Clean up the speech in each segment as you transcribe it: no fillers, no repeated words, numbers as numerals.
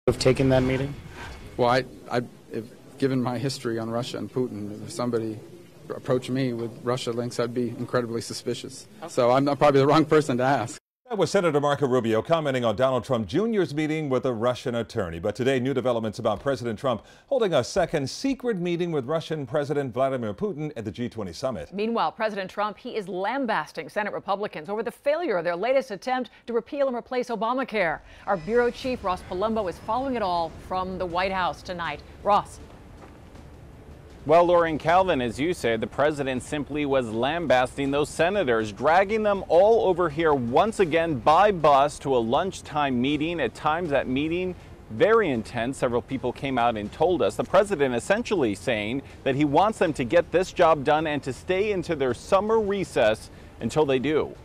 Have taken that meeting? Well, if given my history on Russia and Putin, if somebody approached me with Russia links, I'd be incredibly suspicious. So I'm probably the wrong person to ask. That was Senator Rubio commenting on Donald Trump Jr.'s meeting with a Russian attorney. But today, new developments about President Trump holding a second secret meeting with Russian President Vladimir Putin at the G20 summit. Meanwhile, President Trump, he is lambasting Senate Republicans over the failure of their latest attempt to repeal and replace Obamacare. Our bureau chief, Ross Palumbo, is following it all from the White House tonight. Ross. Well, Lauren Calvin, as you said, the president simply was lambasting those senators, dragging them all over here once again by bus to a lunchtime meeting. At times that meeting very intense. Several people came out and told us the president essentially saying that he wants them to get this job done and to stay into their summer recess until they do.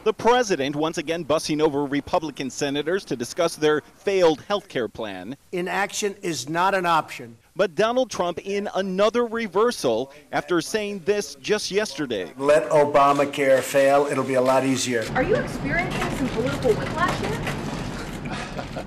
The president once again bussing over Republican senators to discuss their failed health care plan. Inaction is not an option. But Donald Trump in another reversal after saying this just yesterday. Let Obamacare fail. It'll be a lot easier. Are you experiencing some political whiplash here?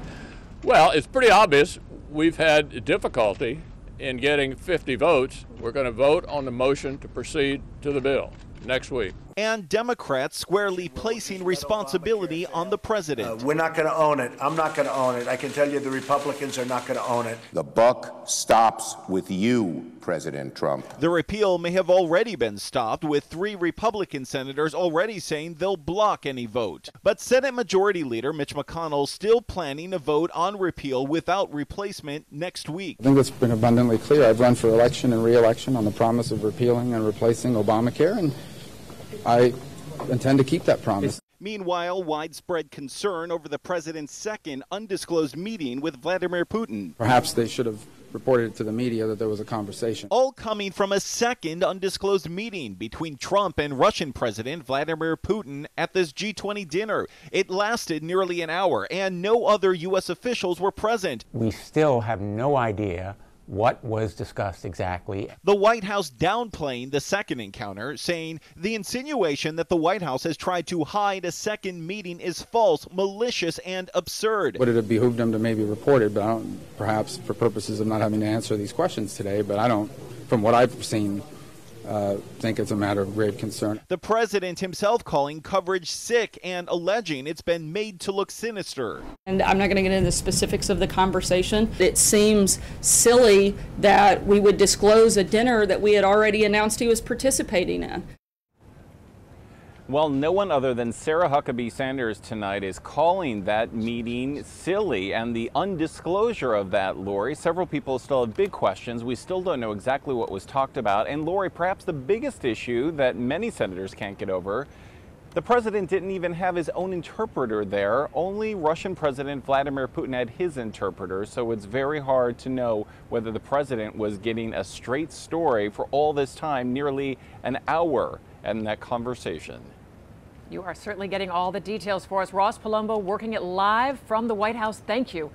Well, it's pretty obvious we've had difficulty in getting 50 votes. We're going to vote on the motion to proceed to the bill next week. And Democrats squarely placing responsibility on the president. We're not going to own it. I'm not going to own it. I can tell you the Republicans are not going to own it. The buck stops with you, President Trump. The repeal may have already been stopped, with 3 Republican senators already saying they'll block any vote. But Senate Majority Leader Mitch McConnell still planning a vote on repeal without replacement next week. I think it's been abundantly clear. I've run for election and re-election on the promise of repealing and replacing Obamacare, and I intend to keep that promise. Meanwhile, widespread concern over the president's second undisclosed meeting with Vladimir Putin. Perhaps they should have reported it to the media that there was a conversation. All coming from a second undisclosed meeting between Trump and Russian President Vladimir Putin at this G20 dinner. It lasted nearly an hour, and no other U.S. officials were present. We still have no idea what was discussed exactly. The White House downplaying the second encounter, saying the insinuation that the White House has tried to hide a second meeting is false, malicious, and absurd. Would it have behooved them to maybe report it, but I don't, perhaps for purposes of not having to answer these questions today, but I don't, from what I've seen, think it's a matter of grave concern. The president himself calling coverage sick and alleging it's been made to look sinister. And I'm not going to get into the specifics of the conversation. It seems silly that we would disclose a dinner that we had already announced he was participating in. Well, no one other than Sarah Huckabee Sanders tonight is calling that meeting silly, and the undisclosure of that, Lori. Several people still have big questions. We still don't know exactly what was talked about. And Lori, perhaps the biggest issue that many senators can't get over, the president didn't even have his own interpreter there. Only Russian President Vladimir Putin had his interpreter, so it's very hard to know whether the president was getting a straight story for all this time, nearly an hour in that conversation. You are certainly getting all the details for us. Ross Palumbo working it live from the White House. Thank you.